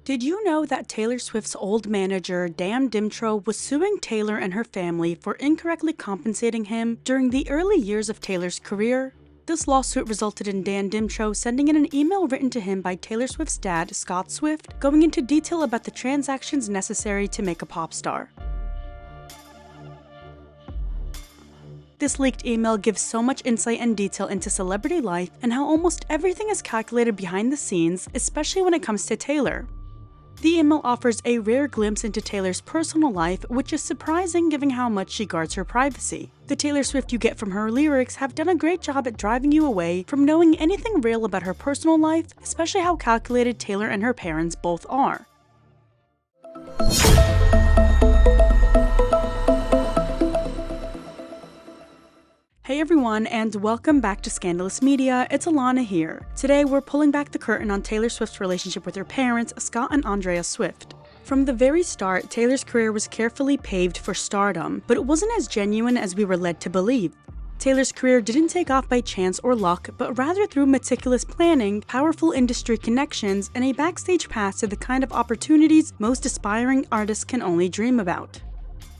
Did you know that Taylor Swift's old manager, Dan Dimtro, was suing Taylor and her family for incorrectly compensating him during the early years of Taylor's career? This lawsuit resulted in Dan Dimtro sending in an email written to him by Taylor Swift's dad, Scott Swift, going into detail about the transactions necessary to make a pop star. This leaked email gives so much insight and detail into celebrity life and how almost everything is calculated behind the scenes, especially when it comes to Taylor. The email offers a rare glimpse into Taylor's personal life, which is surprising given how much she guards her privacy. The Taylor Swift you get from her lyrics have done a great job at driving you away from knowing anything real about her personal life, especially how calculated Taylor and her parents both are. Hey everyone, and welcome back to Scandalous Media. It's Alana here. Today we're pulling back the curtain on Taylor Swift's relationship with her parents, Scott and Andrea Swift. From the very start, Taylor's career was carefully paved for stardom, but it wasn't as genuine as we were led to believe. Taylor's career didn't take off by chance or luck, but rather through meticulous planning, powerful industry connections, and a backstage pass to the kind of opportunities most aspiring artists can only dream about.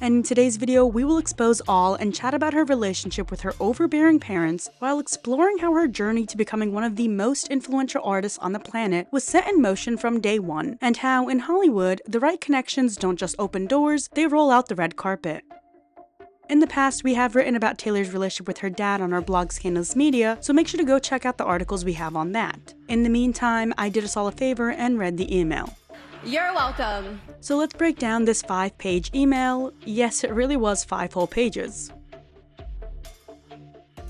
And in today's video, we will expose all and chat about her relationship with her overbearing parents while exploring how her journey to becoming one of the most influential artists on the planet was set in motion from day one, and how, in Hollywood, the right connections don't just open doors, they roll out the red carpet. In the past, we have written about Taylor's relationship with her dad on our blog Scandalous Media, so make sure to go check out the articles we have on that. In the meantime, I did us all a favor and read the email. You're welcome. So let's break down this 5-page email. Yes, it really was 5 whole pages.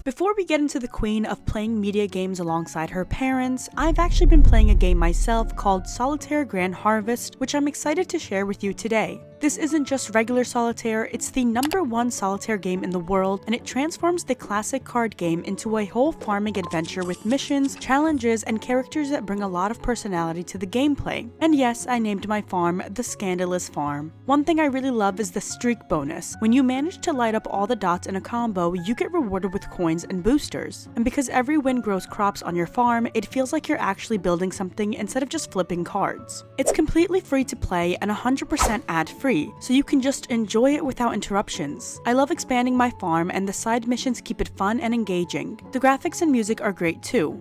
Before we get into the queen of playing media games alongside her parents, I've actually been playing a game myself called Solitaire Grand Harvest, which I'm excited to share with you today. This isn't just regular solitaire, it's the #1 solitaire game in the world, and it transforms the classic card game into a whole farming adventure with missions, challenges, and characters that bring a lot of personality to the gameplay. And yes, I named my farm the Scandalous Farm. One thing I really love is the streak bonus. When you manage to light up all the dots in a combo, you get rewarded with coins and boosters. And because every win grows crops on your farm, it feels like you're actually building something instead of just flipping cards. It's completely free to play and 100% ad-free, so you can just enjoy it without interruptions. I love expanding my farm, and the side missions keep it fun and engaging. The graphics and music are great too.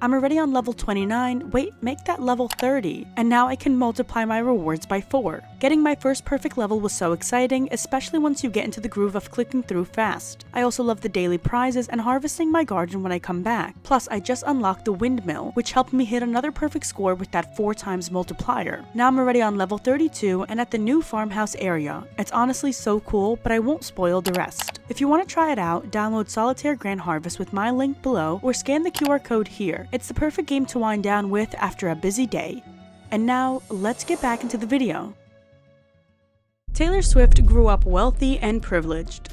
I'm already on level 29, wait, make that level 30, and now I can multiply my rewards by 4. Getting my first perfect level was so exciting, especially once you get into the groove of clicking through fast. I also love the daily prizes and harvesting my garden when I come back. Plus, I just unlocked the windmill, which helped me hit another perfect score with that 4 times multiplier. Now I'm already on level 32 and at the new farmhouse area. It's honestly so cool, but I won't spoil the rest. If you want to try it out, download Solitaire Grand Harvest with my link below or scan the QR code here. It's the perfect game to wind down with after a busy day. And now, let's get back into the video. Taylor Swift grew up wealthy and privileged.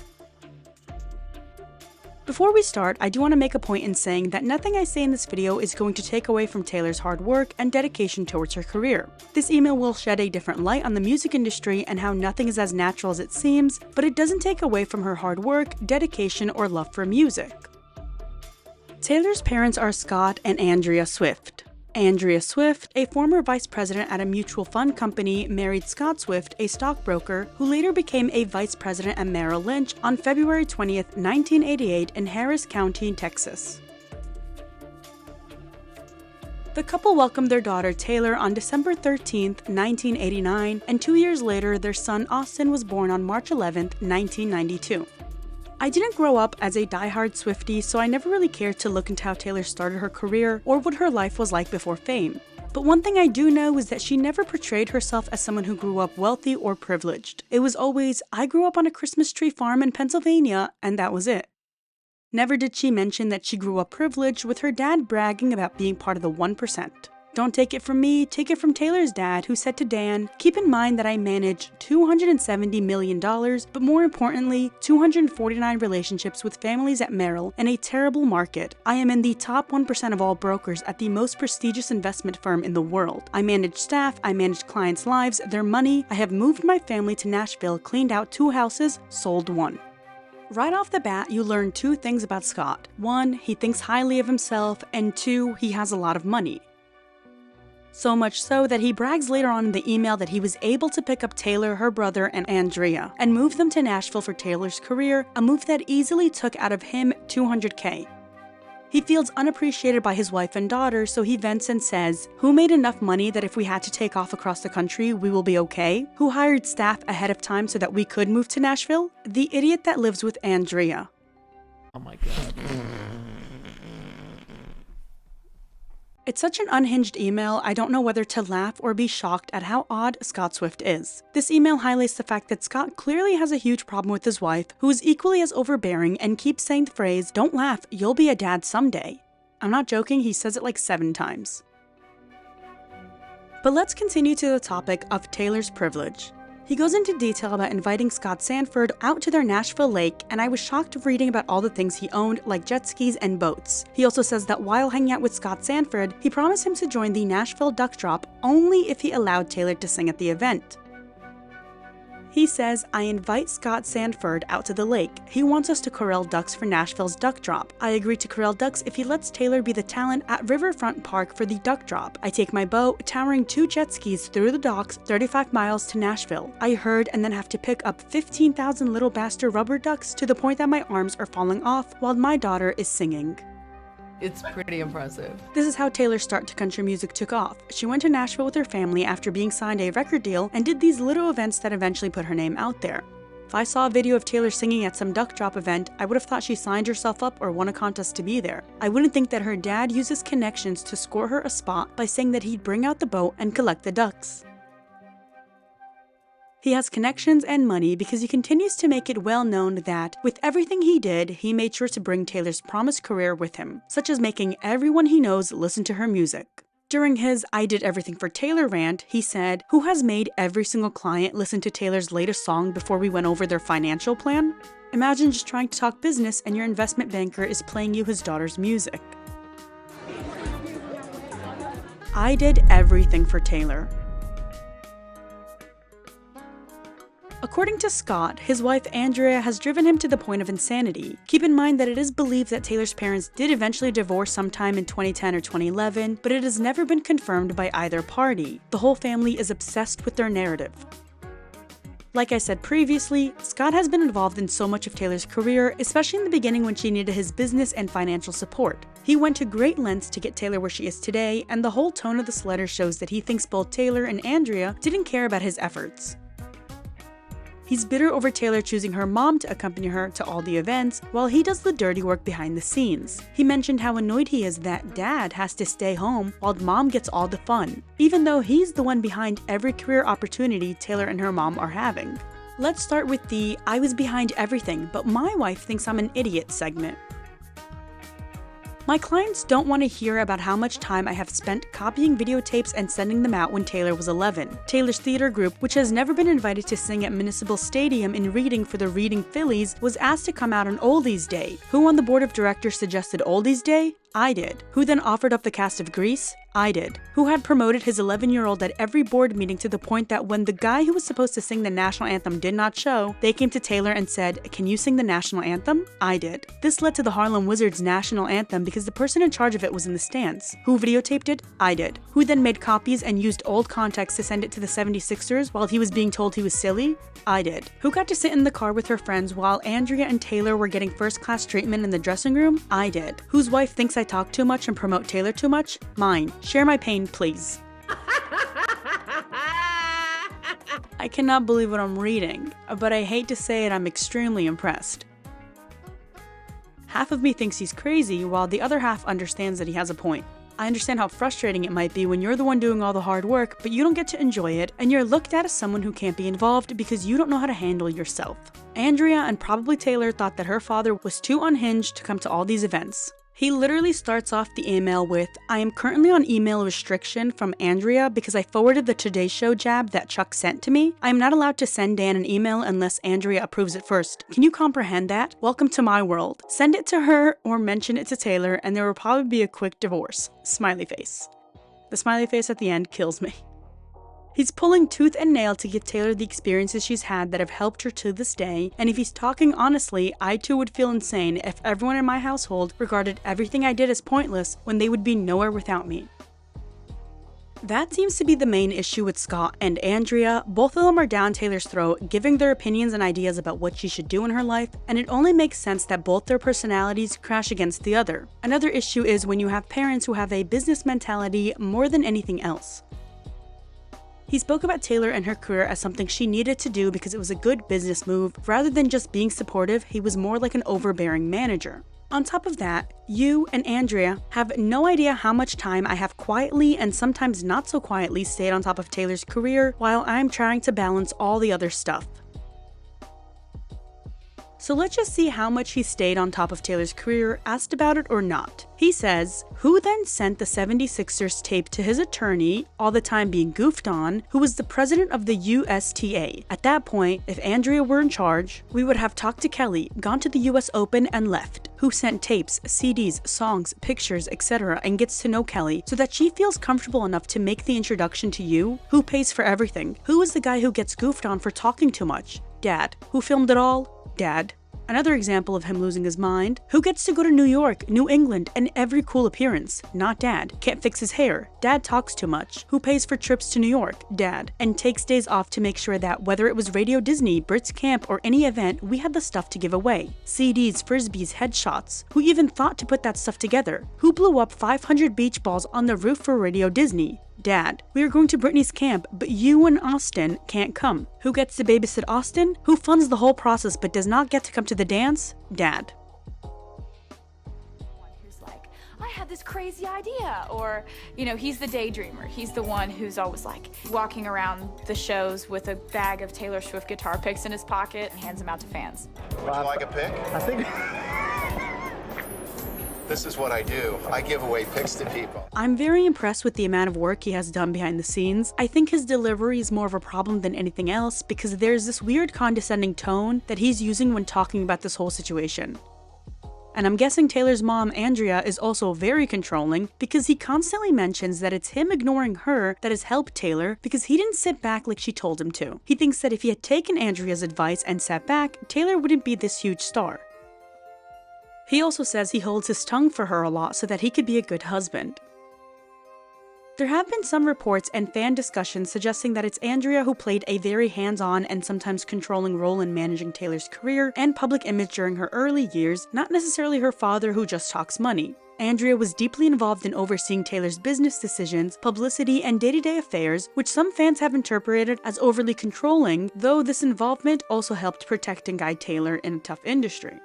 Before we start, I do want to make a point in saying that nothing I say in this video is going to take away from Taylor's hard work and dedication towards her career. This email will shed a different light on the music industry and how nothing is as natural as it seems, but it doesn't take away from her hard work, dedication, or love for music. Taylor's parents are Scott and Andrea Swift. Andrea Swift, a former vice president at a mutual fund company, married Scott Swift, a stockbroker, who later became a vice president at Merrill Lynch on February 20th, 1988 in Harris County, Texas. The couple welcomed their daughter Taylor on December 13th, 1989, and 2 years later their son Austin was born on March 11th, 1992. I didn't grow up as a diehard Swiftie, so I never really cared to look into how Taylor started her career or what her life was like before fame. But one thing I do know is that she never portrayed herself as someone who grew up wealthy or privileged. It was always, I grew up on a Christmas tree farm in Pennsylvania, and that was it. Never did she mention that she grew up privileged, with her dad bragging about being part of the 1%. Don't take it from me, take it from Taylor's dad, who said to Dan, "Keep in mind that I manage $270 million, but more importantly, 249 relationships with families at Merrill in a terrible market. I am in the top 1% of all brokers at the most prestigious investment firm in the world. I manage staff, I manage clients' lives, their money. I have moved my family to Nashville, cleaned out 2 houses, sold 1. Right off the bat, you learn 2 things about Scott. 1, he thinks highly of himself, and 2, he has a lot of money. So much so that he brags later on in the email that he was able to pick up Taylor, her brother, and Andrea, and move them to Nashville for Taylor's career, a move that easily took out of him $200K. He feels unappreciated by his wife and daughter, so he vents and says, "Who made enough money that if we had to take off across the country, we will be okay? Who hired staff ahead of time so that we could move to Nashville? The idiot that lives with Andrea." Oh my God. It's such an unhinged email, I don't know whether to laugh or be shocked at how odd Scott Swift is. This email highlights the fact that Scott clearly has a huge problem with his wife, who is equally as overbearing and keeps saying the phrase, "Don't laugh, you'll be a dad someday." I'm not joking, he says it like 7 times. But let's continue to the topic of Taylor's privilege. He goes into detail about inviting Scott Sanford out to their Nashville lake, and I was shocked reading about all the things he owned, like jet skis and boats. He also says that while hanging out with Scott Sanford, he promised him to join the Nashville Duck Drop only if he allowed Taylor to sing at the event. He says, "I invite Scott Sanford out to the lake. He wants us to corral ducks for Nashville's Duck Drop. I agree to corral ducks if he lets Taylor be the talent at Riverfront Park for the Duck Drop. I take my boat, towering 2 jet skis through the docks, 35 miles to Nashville. I herd and then have to pick up 15,000 little bastard rubber ducks to the point that my arms are falling off while my daughter is singing." It's pretty impressive. This is how Taylor's start to country music took off. She went to Nashville with her family after being signed a record deal and did these little events that eventually put her name out there. If I saw a video of Taylor singing at some duck drop event, I would have thought she signed herself up or won a contest to be there. I wouldn't think that her dad uses connections to score her a spot by saying that he'd bring out the boat and collect the ducks. He has connections and money because he continues to make it well known that, with everything he did, he made sure to bring Taylor's promised career with him, such as making everyone he knows listen to her music. During his "I did everything for Taylor" rant, he said, "Who has made every single client listen to Taylor's latest song before we went over their financial plan? Imagine just trying to talk business and your investment banker is playing you his daughter's music." I did everything for Taylor. According to Scott, his wife Andrea has driven him to the point of insanity. Keep in mind that it is believed that Taylor's parents did eventually divorce sometime in 2010 or 2011, but it has never been confirmed by either party. The whole family is obsessed with their narrative. Like I said previously, Scott has been involved in so much of Taylor's career, especially in the beginning when she needed his business and financial support. He went to great lengths to get Taylor where she is today, and the whole tone of this letter shows that he thinks both Taylor and Andrea didn't care about his efforts. He's bitter over Taylor choosing her mom to accompany her to all the events, while he does the dirty work behind the scenes. He mentioned how annoyed he is that dad has to stay home while mom gets all the fun, even though he's the one behind every career opportunity Taylor and her mom are having. Let's start with the "I was behind everything, but my wife thinks I'm an idiot" segment. My clients don't want to hear about how much time I have spent copying videotapes and sending them out when Taylor was 11. Taylor's theater group, which has never been invited to sing at Municipal Stadium in Reading for the Reading Phillies, was asked to come out on Oldies Day. Who on the board of directors suggested Oldies Day? I did. Who then offered up the cast of Grease? I did. Who had promoted his 11-year-old at every board meeting to the point that when the guy who was supposed to sing the national anthem did not show, they came to Taylor and said, "Can you sing the national anthem?" I did. This led to the Harlem Wizards national anthem because the person in charge of it was in the stands. Who videotaped it? I did. Who then made copies and used old contacts to send it to the 76ers while he was being told he was silly? I did. Who got to sit in the car with her friends while Andrea and Taylor were getting first-class treatment in the dressing room? I did. Whose wife thinks I talk too much and promote Taylor too much? Mine. Share my pain, please. I cannot believe what I'm reading, but I hate to say it, I'm extremely impressed. Half of me thinks he's crazy, while the other half understands that he has a point. I understand how frustrating it might be when you're the one doing all the hard work, but you don't get to enjoy it, and you're looked at as someone who can't be involved because you don't know how to handle yourself. Andrea and probably Taylor thought that her father was too unhinged to come to all these events. He literally starts off the email with, "I am currently on email restriction from Andrea because I forwarded the Today Show jab that Chuck sent to me. I am not allowed to send Dan an email unless Andrea approves it first. Can you comprehend that? Welcome to my world. Send it to her or mention it to Taylor and there will probably be a quick divorce. Smiley face." The smiley face at the end kills me. He's pulling tooth and nail to give Taylor the experiences she's had that have helped her to this day, and if he's talking honestly, I too would feel insane if everyone in my household regarded everything I did as pointless when they would be nowhere without me. That seems to be the main issue with Scott and Andrea. Both of them are down Taylor's throat, giving their opinions and ideas about what she should do in her life, and it only makes sense that both their personalities crash against the other. Another issue is when you have parents who have a business mentality more than anything else. He spoke about Taylor and her career as something she needed to do because it was a good business move. Rather than just being supportive, he was more like an overbearing manager. On top of that, you and Andrea have no idea how much time I have quietly and sometimes not so quietly stayed on top of Taylor's career while I'm trying to balance all the other stuff. So let's just see how much he stayed on top of Taylor's career, asked about it or not. He says, who then sent the 76ers tape to his attorney, all the time being goofed on, who was the president of the USTA. At that point, if Andrea were in charge, we would have talked to Kelly, gone to the US Open and left. Who sent tapes, CDs, songs, pictures, etc. and gets to know Kelly so that she feels comfortable enough to make the introduction to you? Who pays for everything? Who is the guy who gets goofed on for talking too much? Dad. Who filmed it all? Dad. Another example of him losing his mind. Who gets to go to New York, New England, and every cool appearance? Not Dad. Can't fix his hair. Dad talks too much. Who pays for trips to New York? Dad. And takes days off to make sure that whether it was Radio Disney, Brits Camp, or any event, we had the stuff to give away. CDs, frisbees, headshots. Who even thought to put that stuff together? Who blew up 500 beach balls on the roof for Radio Disney? Dad. We are going to Britney's camp, but you and Austin can't come. Who gets to babysit Austin? Who funds the whole process but does not get to come to the dance? Dad. Who's like, I had this crazy idea, or, you know, he's the daydreamer. He's the one who's always like walking around the shows with a bag of Taylor Swift guitar picks in his pocket and hands them out to fans. Would you like a pick? I think... This is what I do. I give away picks to people. I'm very impressed with the amount of work he has done behind the scenes. I think his delivery is more of a problem than anything else because there's this weird condescending tone that he's using when talking about this whole situation. And I'm guessing Taylor's mom, Andrea, is also very controlling because he constantly mentions that it's him ignoring her that has helped Taylor because he didn't sit back like she told him to. He thinks that if he had taken Andrea's advice and sat back, Taylor wouldn't be this huge star. He also says he holds his tongue for her a lot so that he could be a good husband. There have been some reports and fan discussions suggesting that it's Andrea who played a very hands-on and sometimes controlling role in managing Taylor's career and public image during her early years, not necessarily her father who just talks money. Andrea was deeply involved in overseeing Taylor's business decisions, publicity, and day-to-day affairs, which some fans have interpreted as overly controlling, though this involvement also helped protect and guide Taylor in a tough industry.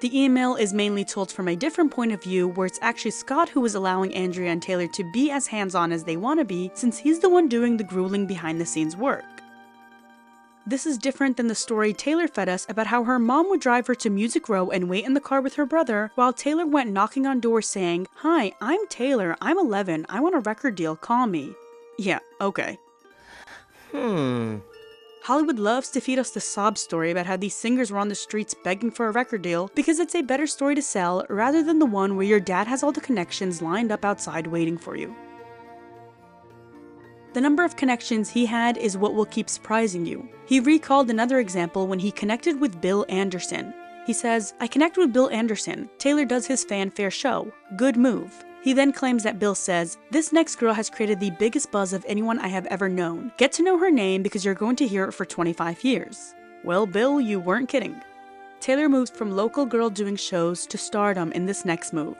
The email is mainly told from a different point of view, where it's actually Scott who is allowing Andrea and Taylor to be as hands-on as they want to be, since he's the one doing the grueling behind-the-scenes work. This is different than the story Taylor fed us about how her mom would drive her to Music Row and wait in the car with her brother, while Taylor went knocking on doors saying, "Hi, I'm Taylor, I'm 11, I want a record deal, call me." Yeah, okay. Hollywood loves to feed us the sob story about how these singers were on the streets begging for a record deal because it's a better story to sell rather than the one where your dad has all the connections lined up outside waiting for you. The number of connections he had is what will keep surprising you. He recalled another example when he connected with Bill Anderson. He says, "I connect with Bill Anderson. Taylor does his fanfare show. Good move." He then claims that Bill says, "This next girl has created the biggest buzz of anyone I have ever known. Get to know her name because you're going to hear it for 25 years. Well, Bill, you weren't kidding. Taylor moves from local girl doing shows to stardom in this next move.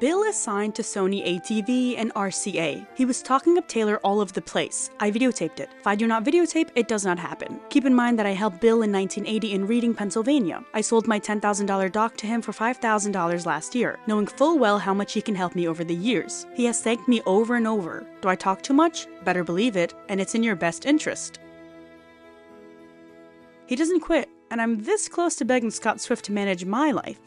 Bill is signed to Sony ATV and RCA. He was talking up Taylor all over the place. I videotaped it. If I do not videotape, it does not happen. Keep in mind that I helped Bill in 1980 in Reading, Pennsylvania. I sold my $10,000 dock to him for $5,000 last year, knowing full well how much he can help me over the years. He has thanked me over and over. Do I talk too much? Better believe it, and it's in your best interest." He doesn't quit, and I'm this close to begging Scott Swift to manage my life.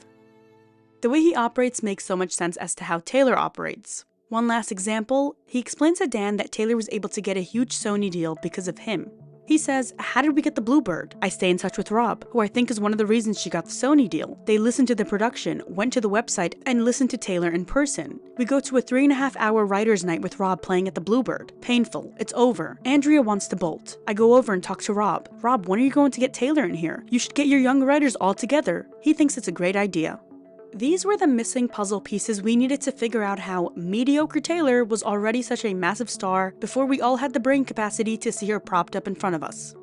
The way he operates makes so much sense as to how Taylor operates. One last example, he explains to Dan that Taylor was able to get a huge Sony deal because of him. He says, "How did we get the Bluebird? I stay in touch with Rob, who I think is one of the reasons she got the Sony deal. They listened to the production, went to the website, and listened to Taylor in person. We go to a 3.5-hour writer's night with Rob playing at the Bluebird. Painful. It's over. Andrea wants to bolt. I go over and talk to Rob. Rob, when are you going to get Taylor in here? You should get your young writers all together. He thinks it's a great idea." These were the missing puzzle pieces we needed to figure out how mediocre Taylor was already such a massive star before we all had the brain capacity to see her propped up in front of us.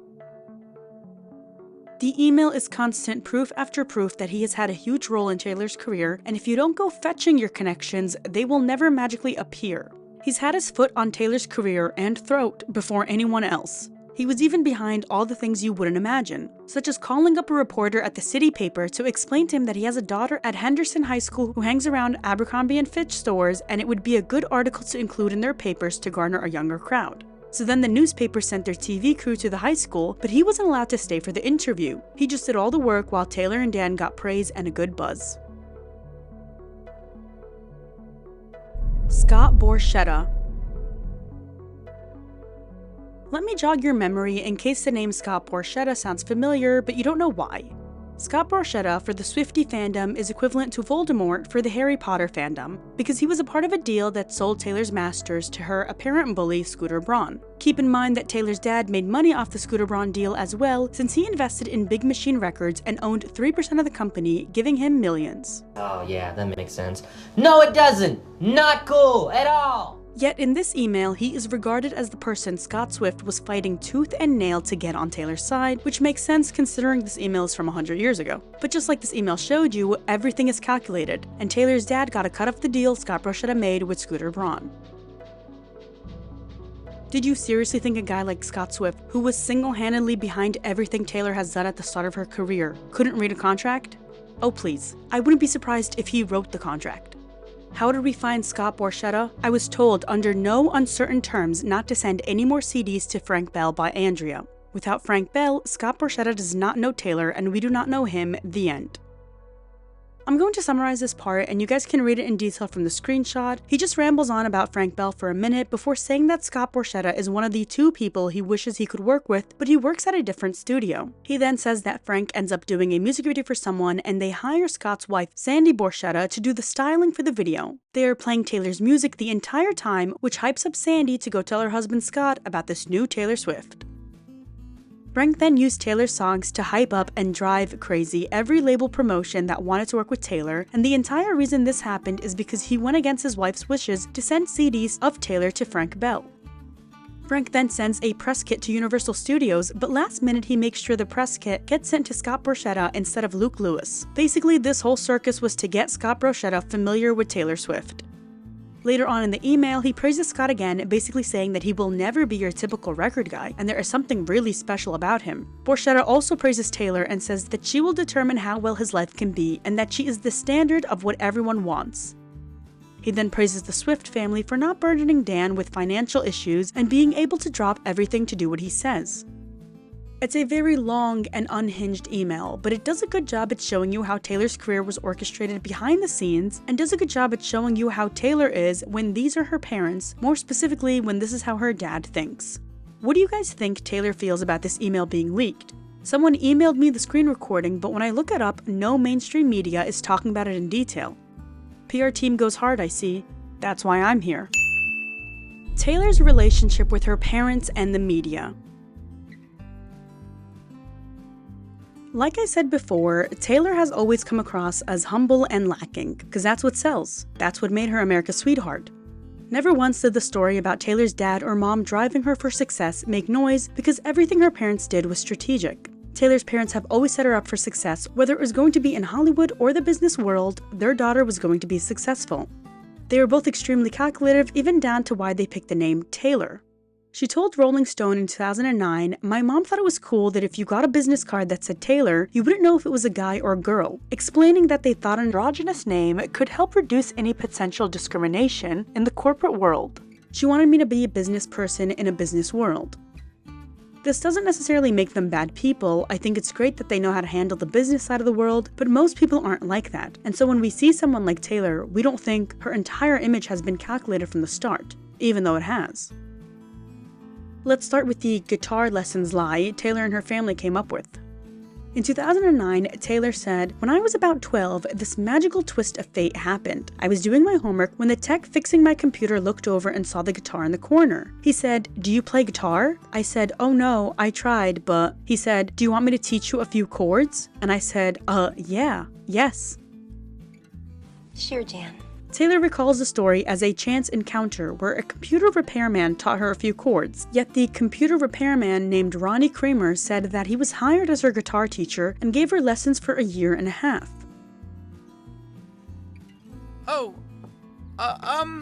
The email is constant proof after proof that he has had a huge role in Taylor's career, and if you don't go fetching your connections, they will never magically appear. He's had his foot on Taylor's career and throat before anyone else. He was even behind all the things you wouldn't imagine, such as calling up a reporter at the city paper to explain to him that he has a daughter at Henderson High School who hangs around Abercrombie & Fitch stores and it would be a good article to include in their papers to garner a younger crowd. So then the newspaper sent their TV crew to the high school, but he wasn't allowed to stay for the interview. He just did all the work while Taylor and Dan got praise and a good buzz. Scott Borchetta. Let me jog your memory in case the name Scott Borchetta sounds familiar, but you don't know why. Scott Borchetta for the Swiftie fandom is equivalent to Voldemort for the Harry Potter fandom, because he was a part of a deal that sold Taylor's masters to her apparent bully Scooter Braun. Keep in mind that Taylor's dad made money off the Scooter Braun deal as well, since he invested in Big Machine Records and owned 3% of the company, giving him millions. Oh yeah, that makes sense. No, it doesn't! Not cool at all! Yet in this email, he is regarded as the person Scott Swift was fighting tooth and nail to get on Taylor's side, which makes sense considering this email is from 100 years ago. But just like this email showed you, everything is calculated, and Taylor's dad got a cut of the deal Scott Borchetta made with Scooter Braun. Did you seriously think a guy like Scott Swift, who was single-handedly behind everything Taylor has done at the start of her career, couldn't read a contract? Oh please, I wouldn't be surprised if he wrote the contract. How did we find Scott Borchetta? I was told under no uncertain terms not to send any more CDs to Frank Bell by Andrea. Without Frank Bell, Scott Borchetta does not know Taylor and we do not know him, the end. I'm going to summarize this part and you guys can read it in detail from the screenshot. He just rambles on about Frank Bell for a minute before saying that Scott Borchetta is one of the 2 people he wishes he could work with, but he works at a different studio. He then says that Frank ends up doing a music video for someone and they hire Scott's wife, Sandy Borchetta, to do the styling for the video. They are playing Taylor's music the entire time, which hypes up Sandy to go tell her husband Scott about this new Taylor Swift. Frank then used Taylor's songs to hype up and drive crazy every label promotion that wanted to work with Taylor, and the entire reason this happened is because he went against his wife's wishes to send CDs of Taylor to Frank Bell. Frank then sends a press kit to Universal Studios, but last minute he makes sure the press kit gets sent to Scott Borchetta instead of Luke Lewis. Basically, this whole circus was to get Scott Borchetta familiar with Taylor Swift. Later on in the email, he praises Scott again, basically saying that he will never be your typical record guy, and there is something really special about him. Borchetta also praises Taylor and says that she will determine how well his life can be, and that she is the standard of what everyone wants. He then praises the Swift family for not burdening Dan with financial issues and being able to drop everything to do what he says. It's a very long and unhinged email, but it does a good job at showing you how Taylor's career was orchestrated behind the scenes, and does a good job at showing you how Taylor is when these are her parents, more specifically when this is how her dad thinks. What do you guys think Taylor feels about this email being leaked? Someone emailed me the screen recording, but when I look it up, no mainstream media is talking about it in detail. PR team goes hard, I see. That's why I'm here. Taylor's relationship with her parents and the media. Like I said before, Taylor has always come across as humble and lacking, because that's what sells. That's what made her America's sweetheart. Never once did the story about Taylor's dad or mom driving her for success make noise, because everything her parents did was strategic. Taylor's parents have always set her up for success, whether it was going to be in Hollywood or the business world, their daughter was going to be successful. They were both extremely calculative, even down to why they picked the name Taylor. She told Rolling Stone in 2009, "My mom thought it was cool that if you got a business card that said Taylor, you wouldn't know if it was a guy or a girl," explaining that they thought an androgynous name could help reduce any potential discrimination in the corporate world. She wanted me to be a business person in a business world. This doesn't necessarily make them bad people. I think it's great that they know how to handle the business side of the world, but most people aren't like that. And so when we see someone like Taylor, we don't think her entire image has been calculated from the start, even though it has. Let's start with the guitar lessons lie Taylor and her family came up with. In 2009, Taylor said, "When I was about 12, this magical twist of fate happened. I was doing my homework when the tech fixing my computer looked over and saw the guitar in the corner. He said, 'Do you play guitar?' I said, 'Oh no, I tried, but..." He said, "Do you want me to teach you a few chords?" And I said, yes." Sheer Jan. Taylor recalls the story as a chance encounter where a computer repairman taught her a few chords, yet the computer repairman named Ronnie Kramer said that he was hired as her guitar teacher and gave her lessons for a year and a half.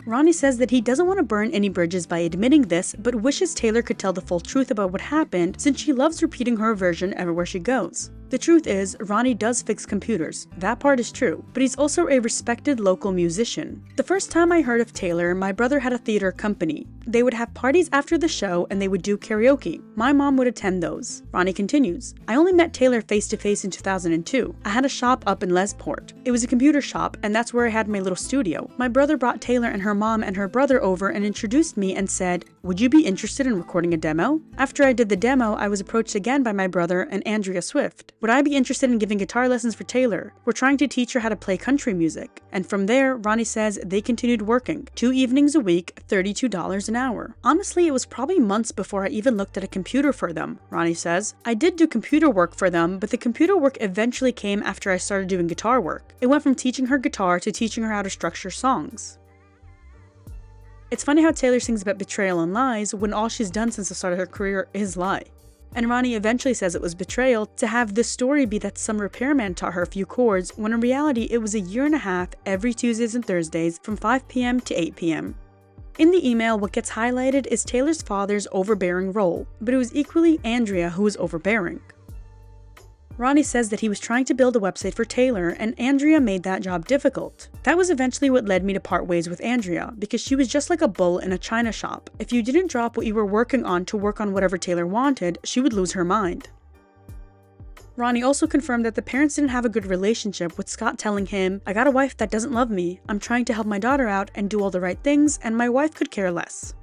Ronnie says that he doesn't want to burn any bridges by admitting this, but wishes Taylor could tell the full truth about what happened since she loves repeating her version everywhere she goes. The truth is, Ronnie does fix computers. That part is true, but he's also a respected local musician. The first time I heard of Taylor, my brother had a theater company. They would have parties after the show and they would do karaoke. My mom would attend those. Ronnie continues, I only met Taylor face to face in 2002. I had a shop up in Lesport. It was a computer shop and that's where I had my little studio. My brother brought Taylor and her mom and her brother over and introduced me and said, would you be interested in recording a demo? After I did the demo, I was approached again by my brother and Andrea Swift. Would I be interested in giving guitar lessons for Taylor? We're trying to teach her how to play country music. And from there, Ronnie says they continued working. 2 evenings a week, $32 an hour. Honestly, it was probably months before I even looked at a computer for them, Ronnie says. I did do computer work for them, but the computer work eventually came after I started doing guitar work. It went from teaching her guitar to teaching her how to structure songs. It's funny how Taylor sings about betrayal and lies when all she's done since the start of her career is lie. And Ronnie eventually says it was betrayal to have this story be that some repairman taught her a few chords, when in reality it was a year and a half every Tuesdays and Thursdays from 5 p.m. to 8 p.m. In the email, what gets highlighted is Taylor's father's overbearing role, but it was equally Andrea who was overbearing. Ronnie says that he was trying to build a website for Taylor, and Andrea made that job difficult. That was eventually what led me to part ways with Andrea, because she was just like a bull in a china shop. If you didn't drop what you were working on to work on whatever Taylor wanted, she would lose her mind. Ronnie also confirmed that the parents didn't have a good relationship, with Scott telling him, I got a wife that doesn't love me, I'm trying to help my daughter out and do all the right things, and my wife could care less.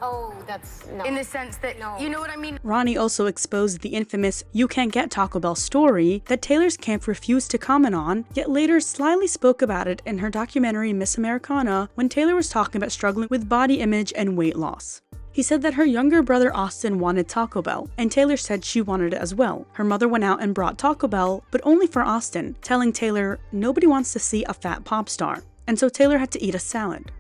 Oh, that's no. In the sense that, you know what I mean? Ronnie also exposed the infamous "you can't get Taco Bell" story that Taylor's camp refused to comment on, yet later slyly spoke about it in her documentary Miss Americana when Taylor was talking about struggling with body image and weight loss. He said that her younger brother Austin wanted Taco Bell, and Taylor said she wanted it as well. Her mother went out and brought Taco Bell, but only for Austin, telling Taylor, nobody wants to see a fat pop star, and so Taylor had to eat a salad.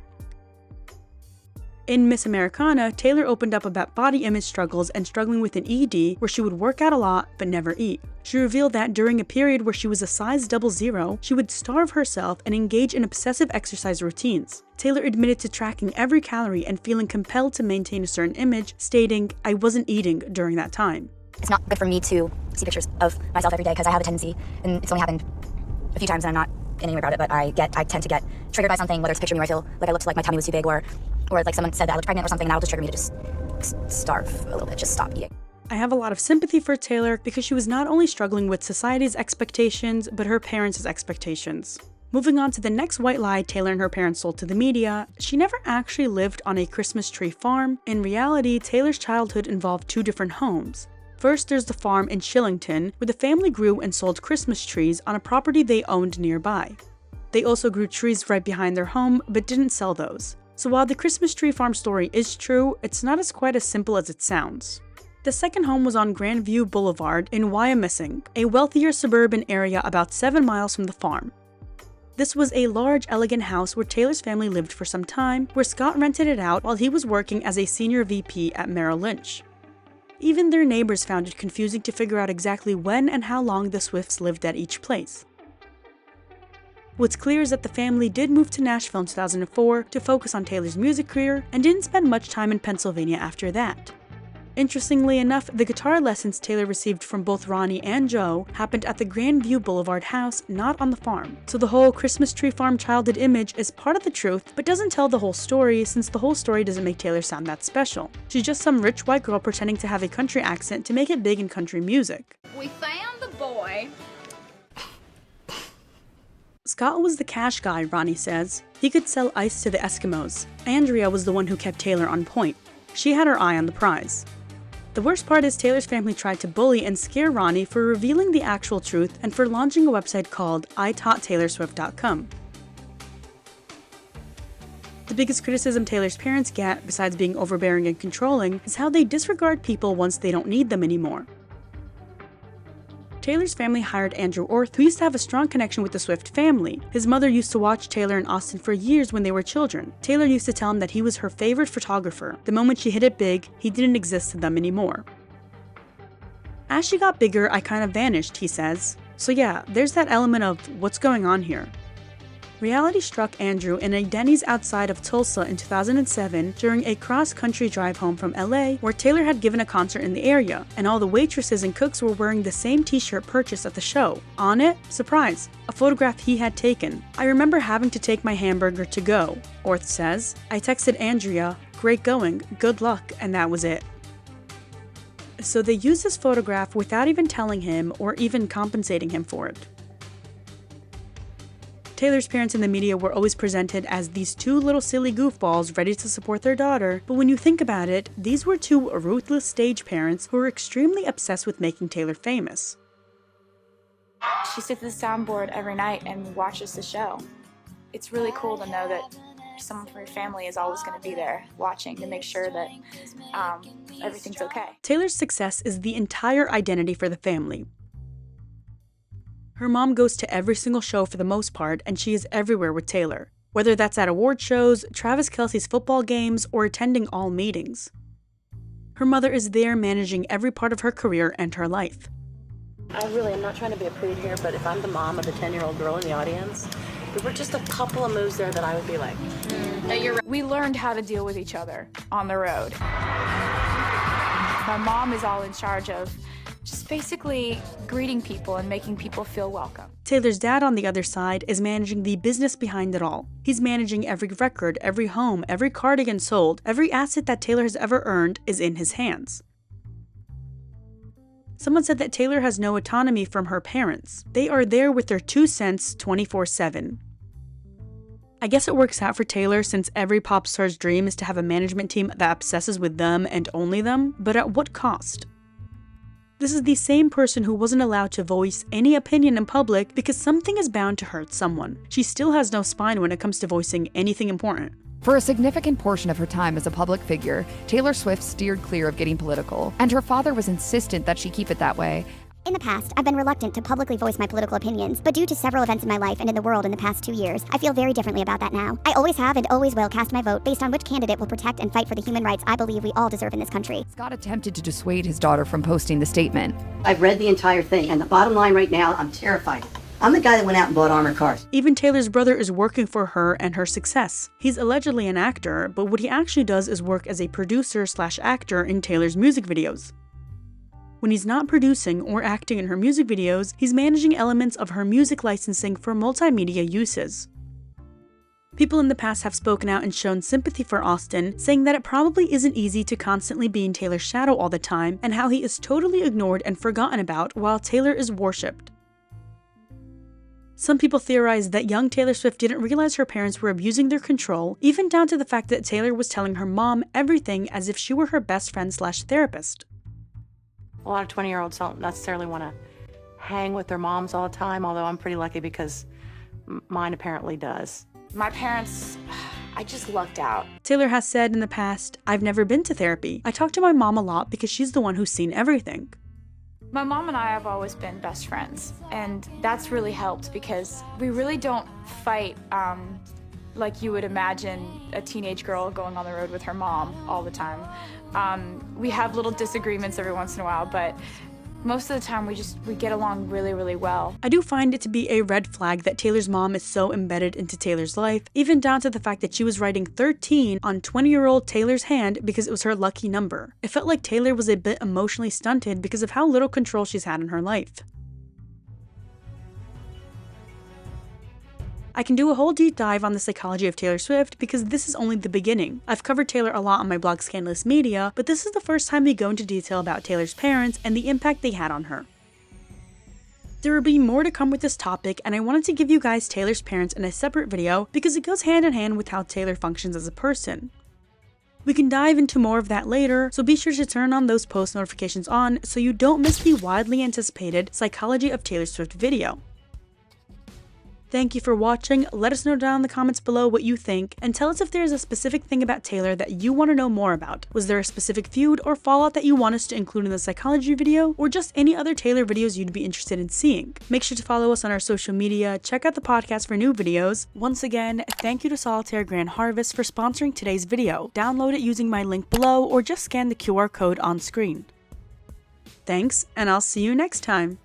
In Miss Americana, Taylor opened up about body image struggles and struggling with an ED where she would work out a lot but never eat. She revealed that during a period where she was a size 00, she would starve herself and engage in obsessive exercise routines. Taylor admitted to tracking every calorie and feeling compelled to maintain a certain image, stating, I wasn't eating during that time. It's not good for me to see pictures of myself every day because I have a tendency, and it's only happened a few times and I'm not anything about it, but I tend to get triggered by something, whether it's a picture of me where I feel like I looked like my tummy was too big, or like someone said that I looked pregnant or something, and that'll just trigger me to just starve a little bit, just stop eating. I have a lot of sympathy for Taylor because she was not only struggling with society's expectations, but her parents' expectations. Moving on to the next white lie Taylor and her parents sold to the media, she never actually lived on a Christmas tree farm. In reality, Taylor's childhood involved 2 different homes. First, there's the farm in Shillington, where the family grew and sold Christmas trees on a property they owned nearby. They also grew trees right behind their home, but didn't sell those. So while the Christmas tree farm story is true, it's not quite as simple as it sounds. The second home was on Grandview Boulevard in Wyomissing, a wealthier suburban area about 7 miles from the farm. This was a large, elegant house where Taylor's family lived for some time, where Scott rented it out while he was working as a senior VP at Merrill Lynch. Even their neighbors found it confusing to figure out exactly when and how long the Swifts lived at each place. What's clear is that the family did move to Nashville in 2004 to focus on Taylor's music career and didn't spend much time in Pennsylvania after that. Interestingly enough, the guitar lessons Taylor received from both Ronnie and Joe happened at the Grandview Boulevard house, not on the farm. So the whole Christmas tree farm childhood image is part of the truth, but doesn't tell the whole story, since the whole story doesn't make Taylor sound that special. She's just some rich white girl pretending to have a country accent to make it big in country music. We found the boy. Scott was the cash guy, Ronnie says. He could sell ice to the Eskimos. Andrea was the one who kept Taylor on point. She had her eye on the prize. The worst part is Taylor's family tried to bully and scare Ronnie for revealing the actual truth and for launching a website called ITaughtTaylorSwift.com. The biggest criticism Taylor's parents get, besides being overbearing and controlling, is how they disregard people once they don't need them anymore. Taylor's family hired Andrew Orth, who used to have a strong connection with the Swift family. His mother used to watch Taylor and Austin for years when they were children. Taylor used to tell him that he was her favorite photographer. The moment she hit it big, he didn't exist to them anymore. As she got bigger, I kind of vanished, he says. So yeah, there's that element of what's going on here. Reality struck Andrew in a Denny's outside of Tulsa in 2007 during a cross-country drive home from LA where Taylor had given a concert in the area, and all the waitresses and cooks were wearing the same t-shirt purchased at the show. On it, surprise, a photograph he had taken. I remember having to take my hamburger to go, Orth says. I texted Andrea, "Great going, good luck," and that was it. So they used this photograph without even telling him or even compensating him for it. Taylor's parents in the media were always presented as these two little silly goofballs ready to support their daughter, but when you think about it, these were two ruthless stage parents who were extremely obsessed with making Taylor famous. She sits at the soundboard every night and watches the show. It's really cool to know that someone from your family is always going to be there watching to make sure that everything's okay. Taylor's success is the entire identity for the family. Her mom goes to every single show for the most part, and she is everywhere with Taylor, whether that's at award shows, Travis Kelce's football games, or attending all meetings. Her mother is there managing every part of her career and her life. I really am not trying to be a prude here, but if I'm the mom of the 10-year-old girl in the audience, there were just a couple of moves there that I would be like, No, you're right. We learned how to deal with each other on the road. My mom is all in charge of just basically greeting people and making people feel welcome. Taylor's dad, on the other side, is managing the business behind it all. He's managing every record, every home, every cardigan sold, every asset that Taylor has ever earned is in his hands. Someone said that Taylor has no autonomy from her parents. They are there with their 2 cents 24/7. I guess it works out for Taylor since every pop star's dream is to have a management team that obsesses with them and only them, but at what cost? This is the same person who wasn't allowed to voice any opinion in public because something is bound to hurt someone. She still has no spine when it comes to voicing anything important. For a significant portion of her time as a public figure, Taylor Swift steered clear of getting political, and her father was insistent that she keep it that way. In the past, I've been reluctant to publicly voice my political opinions, but due to several events in my life and in the world in the past 2 years, I feel very differently about that now. I always have and always will cast my vote based on which candidate will protect and fight for the human rights I believe we all deserve in this country. Scott attempted to dissuade his daughter from posting the statement. I've read the entire thing, and the bottom line right now, I'm terrified. I'm the guy that went out and bought armored cars. Even Taylor's brother is working for her and her success. He's allegedly an actor, but what he actually does is work as a producer/actor in Taylor's music videos. When he's not producing or acting in her music videos, he's managing elements of her music licensing for multimedia uses. People in the past have spoken out and shown sympathy for Austin, saying that it probably isn't easy to constantly be in Taylor's shadow all the time, and how he is totally ignored and forgotten about while Taylor is worshipped. Some people theorize that young Taylor Swift didn't realize her parents were abusing their control, even down to the fact that Taylor was telling her mom everything as if she were her best friend/therapist. a lot of 20-year-olds don't necessarily want to hang with their moms all the time, although I'm pretty lucky because mine apparently does. My parents, I just lucked out. Taylor has said in the past, "I've never been to therapy. I talk to my mom a lot because she's the one who's seen everything." My mom and I have always been best friends, and that's really helped because we really don't fight like you would imagine a teenage girl going on the road with her mom all the time. We have little disagreements every once in a while, but most of the time we get along really, really well. I do find it to be a red flag that Taylor's mom is so embedded into Taylor's life, even down to the fact that she was writing 13 on 20-year-old Taylor's hand because it was her lucky number. It felt like Taylor was a bit emotionally stunted because of how little control she's had in her life. I can do a whole deep dive on the psychology of Taylor Swift because this is only the beginning. I've covered Taylor a lot on my blog Scandalous Media, but this is the first time we go into detail about Taylor's parents and the impact they had on her. There will be more to come with this topic, and I wanted to give you guys Taylor's parents in a separate video because it goes hand in hand with how Taylor functions as a person. We can dive into more of that later, so be sure to turn on those post notifications on so you don't miss the widely anticipated Psychology of Taylor Swift video. Thank you for watching. Let us know down in the comments below what you think, and tell us if there's a specific thing about Taylor that you want to know more about. Was there a specific feud or fallout that you want us to include in the psychology video, or just any other Taylor videos you'd be interested in seeing? Make sure to follow us on our social media, check out the podcast for new videos. Once again, thank you to Solitaire Grand Harvest for sponsoring today's video. Download it using my link below or just scan the QR code on screen. Thanks, and I'll see you next time.